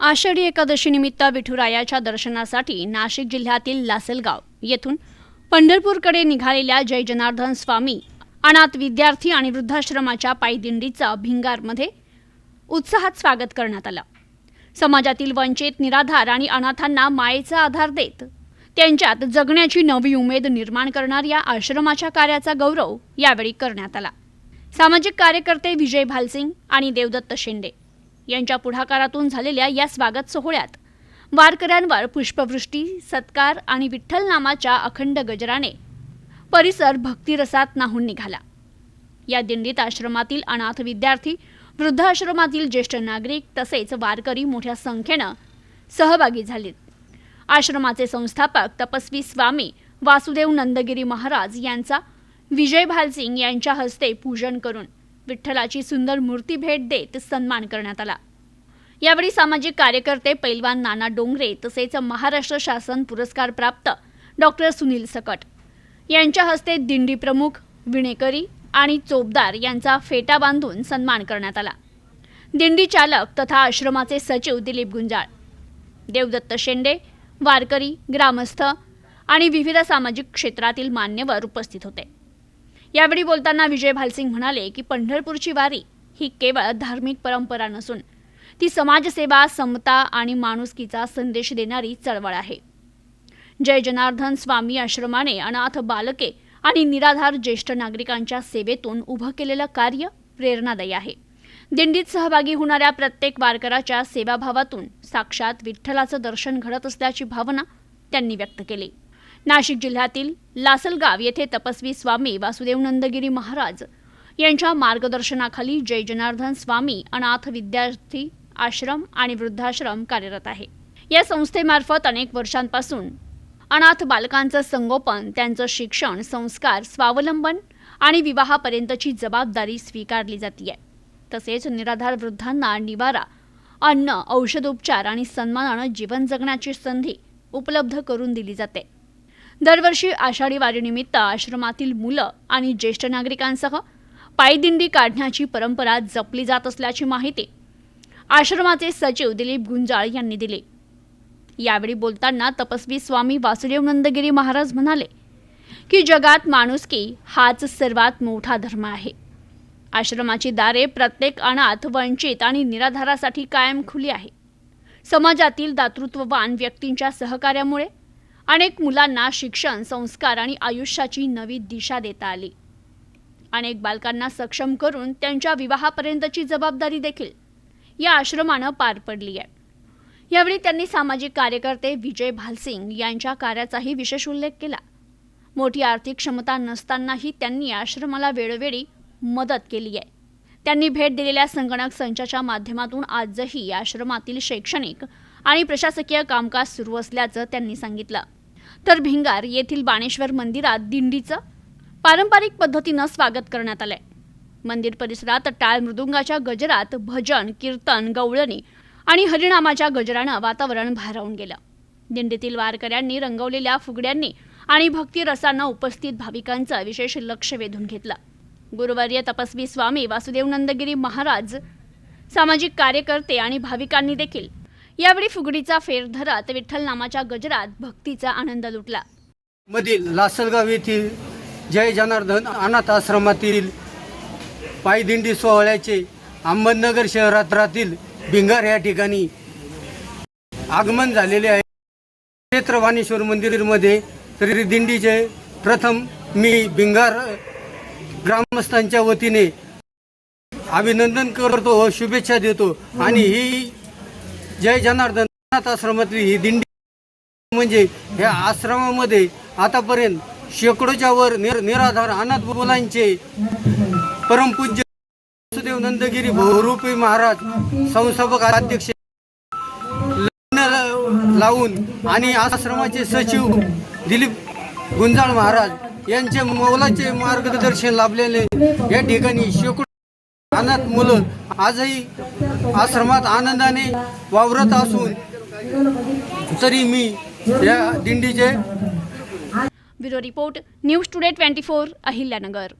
आषाढी एकादशी निमित्त विठुरायाच्या दर्शनासाठी नाशिक जिल्ह्यातील लासलगाव येथून पंढरपूरकडे निघालेल्या जय जनार्दन स्वामी अनाथ विद्यार्थी आणि वृद्धाश्रमाच्या पायदिंडीचं भिंगारमध्ये उत्साहात स्वागत करण्यात आलं। समाजातील वंचित, निराधार आणि अनाथांना मायेचा आधार देत त्यांच्यात जगण्याची नवी उमेद निर्माण करणाऱ्या आश्रमाच्या कार्याचा गौरव यावेळी करण्यात आला। सामाजिक कार्यकर्ते विजय भालसिंग आणि देवदत्त शेंडे यांच्या पुढाकारातून झालेल्या या स्वागत सोहळ्यात वारकऱ्यांवर पुष्पवृष्टी, सत्कार आणि विठ्ठल नामाच्या अखंड गजराने परिसर भक्तिरसात न्हाऊन निघाला। या दिंडीत आश्रमातील अनाथ विद्यार्थी, वृद्धाश्रमातील ज्येष्ठ नागरिक तसेच वारकरी मोठ्या संख्येने सहभागी झाले। आश्रमाचे संस्थापक तपस्वी स्वामी वासुदेव नंदगिरी महाराज यांचा विजय भालसिंग यांच्या हस्ते पूजन करून विठ्ठलाची सुंदर मूर्ती भेट देत सन्मान करण्यात आला। यावेळी सामाजिक कार्यकर्ते पैलवान नाना डोंगरे तसेच महाराष्ट्र शासन पुरस्कार प्राप्त डॉक्टर सुनील सकट यांच्या हस्ते दिंडी प्रमुख विणेकरी आणि चोपदार यांचा फेटा बांधून सन्मान करण्यात आला। दिंडी चालक तथा आश्रमाचे सचिव दिलीप गुंजाळ, देवदत्त शेंडे, वारकरी, ग्रामस्थ आणि विविध सामाजिक क्षेत्रातील मान्यवर उपस्थित होते। यावेळी बोलताना विजय भालसिंग म्हणाले की पंढरपूरची वारी ही केवळ धार्मिक परंपरा नसून ती समाजसेवा, समता आणि माणुसकीचा संदेश देणारी चळवळ आहे। जय जनार्दन स्वामी आश्रमाने अनाथ बालके आणि निराधार ज्येष्ठ नागरिकांच्या सेवेतून उभं केलेलं कार्य प्रेरणादायी आहे। दिंडीत सहभागी होणाऱ्या प्रत्येक वारकऱ्याच्या सेवाभावातून साक्षात विठ्ठलाचं दर्शन घडत असल्याची भावना त्यांनी व्यक्त केली। नाशिक जिल्ह्यातील लासलगाव येथे तपस्वी स्वामी वासुदेव नंदगिरी महाराज यांच्या मार्गदर्शनाखाली जय जनार्दन स्वामी अनाथ विद्यार्थी आश्रम आणि वृद्धाश्रम कार्यरत आहे। या संस्थेमार्फत अनेक वर्षांपासून अनाथ बालकांचं संगोपन, त्यांचं शिक्षण, संस्कार, स्वावलंबन आणि विवाहापर्यंतची जबाबदारी स्वीकारली जाते। तसेच निराधार वृद्धांना निवारा, अन्न, औषधोपचार आणि सन्मानाने जीवन जगण्याची संधी उपलब्ध करून दिली जाते। दरवर्षी आषाढी वारीनिमित्त आश्रमातील मुलं आणि ज्येष्ठ नागरिकांसह पायदिंडी काढण्याची परंपरा जपली जात असल्याची माहिती आश्रमाचे सचिव दिलीप गुंजाळ यांनी दिली। यावेळी बोलताना तपस्वी स्वामी वासुदेव नंदगिरी महाराज म्हणाले की जगात माणुसकी हाच सर्वात मोठा धर्म आहे। आश्रमाची दारे प्रत्येक अनाथ, वंचित आणि निराधारासाठी कायम खुली आहे। समाजातील दातृत्ववान व्यक्तींच्या सहकार्यामुळे अनेक मुलांना शिक्षण, संस्कार आणि आयुष्याची नवी दिशा देता आली। अनेक बालकांना सक्षम करून त्यांच्या विवाहापर्यंतची जबाबदारी देखील या आश्रमाने पार पडली आहे। यावेळी त्यांनी सामाजिक कार्यकर्ते विजय भालसिंग यांच्या कार्याचाही विशेष उल्लेख केला। मोठी आर्थिक क्षमता नसतानाही त्यांनी आश्रमाला वेळोवेळी मदत केली आहे। त्यांनी भेट दिलेल्या संगणक संचाच्या माध्यमातून आजही आश्रमातील शैक्षणिक आणि प्रशासकीय कामकाज सुरू असल्याचं त्यांनी सांगितलं। तर भिंगार येथील बाणेश्वर मंदिरात दिंडीचं पारंपरिक पद्धतीने स्वागत करण्यात आलंय। मंदिर परिसरात टाळ मृदुंगाच्या गजरात भजन, कीर्तन, गवळणी आणि हरिनामाच्या गजरानं वातावरण भारावून गेलं। दिंडीतील वारकऱ्यांनी रंगवलेल्या फुगड्यांनी आणि भक्ती रसानं उपस्थित भाविकांचं विशेष लक्ष वेधून घेतलं। गुरुवर्य तपस्वी स्वामी वासुदेव नंदगिरी महाराज, सामाजिक कार्यकर्ते आणि भाविकांनी देखील यावेळी फुगडीचा फेर धरत विठ्ठल नामाच्या गजरात भक्तीचा आनंद लुटला। मधील लासलगाव येथील जय जनार्दन अनाथ आश्रमातील पायदिंडी सोहळ्याचे अहमदनगर शहरातील भिंगार या ठिकाणी आगमन झालेले आहे। क्षेत्र बाणेश्वर मंदिरमध्ये तरी दिंडीचे प्रथम मी भिंगार ग्रामस्थांच्या वतीने अभिनंदन करतो व शुभेच्छा देतो। आणि ही जय जनार्दन अनाथ आश्रमातली ही दिंडी म्हणजे ह्या आश्रमामध्ये आतापर्यंत शेकडोच्या वर निराधार अनाथ मुलांचे परमपूज्य वासुदेव नंदगिरी बहुरूपी महाराज संस्थापक अध्यक्ष लग्न लावून आणि आश्रमाचे सचिव दिलीप गुंजाळ महाराज यांचे मोलाचे मार्गदर्शन लाभलेले या ठिकाणी शेकडो अनाथ मुलं आजही आश्रमात आनंदाने वावरत असून तरी मी या दिंडीचे bureau report news today 24 Ahilyanagar.